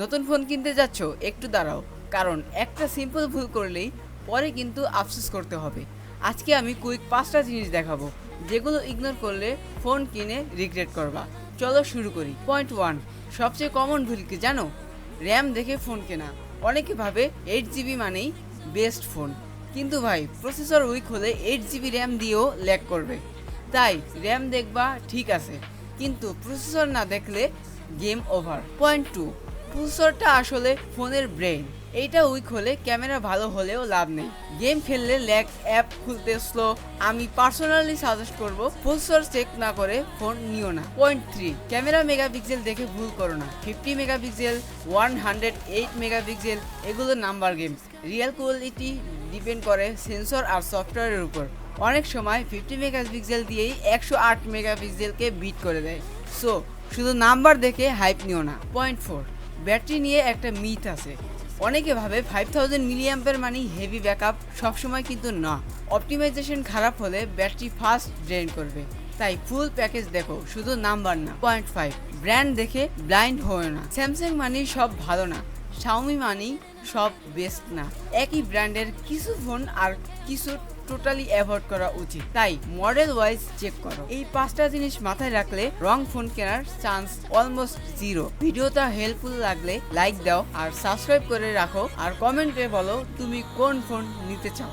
নতুন ফোন কিনতে যাচ্ছ, একটু দাঁড়াও, কারণ একটা সিম্পল ভুল করলেই পরে কিন্তু আফসোস করতে হবে। আজকে আমি কুইক 5টা জিনিস দেখাবো যেগুলো ইগনোর করলে ফোন কিনে রিগ্রেট করবা। চলো শুরু করি। পয়েন্ট 1, সবচেয়ে কমন ভুল কি জানো? র্যাম দেখে ফোন কেনা। অনেকে ভাবে 8 জিবি মানেই বেস্ট ফোন, কিন্তু ভাই প্রসেসর উইক হলে 8 জিবি র্যাম দিয়েও ল্যাগ করবে। তাই র্যাম দেখবা ঠিক আছে, কিন্তু প্রসেসর না দেখলে গেম ওভার। পয়েন্ট 2, প্রসেসরটা আসলে ফোনের ব্রেইন। এইটা উইক হলে ক্যামেরা ভালো হলেও লাভ নেই, গেম খেললে ল্যাগ, অ্যাপ খুলতে স্লো। আমি পার্সোনালি সাজেস্ট করব প্রসেসর চেক না করে ফোন নিও না। পয়েন্ট 3, ক্যামেরা মেগাপিক্সেল দেখে ভুল করো না। 50 মেগাপিক্সেল, 108 মেগাপিক্সেল এগুলো number game. Real quality depend করে সেন্সর আর সফটওয়্যারের উপর। অনেক সময় 50 মেগাপিক্সেল দিয়েই 108 মেগাপিক্সেলকে বিট করে দেয়। সো শুধু নাম্বার দেখে হাইপ নিও না। পয়েন্ট 4, ব্যাটারি নিয়ে একটা মিথ আছে। অনেকে ভাবে 5000 মিলিঅ্যাম্পের মানে হেভি ব্যাকআপ, সবসময় কিন্তু না। অপটিমাইজেশন খারাপ হলে ব্যাটারি ফাস্ট ড্রেন করবে। তাই ফুল প্যাকেজ দেখো, শুধু নাম্বার না। পয়েন্ট 5, ব্র্যান্ড দেখে ব্লাইন্ড হও না। স্যামসাং মানি সব ভালো না, শাওমি মানি সব বেস্ট না। একই ব্র্যান্ডের কিছু ফোন আর কিছু টোটালি অ্যাভয়েড করা উচিত। তাই মডেল ওয়াইজ চেক করো। এই 5টা জিনিস মাথায় রাখলে রং ফোন কেনার চান্স অলমোস্ট জিরো। ভিডিওটা হেল্পফুল লাগলে লাইক দাও আর সাবস্ক্রাইব করে রাখো, আর কমেন্টে বলো তুমি কোন ফোন নিতে চাও।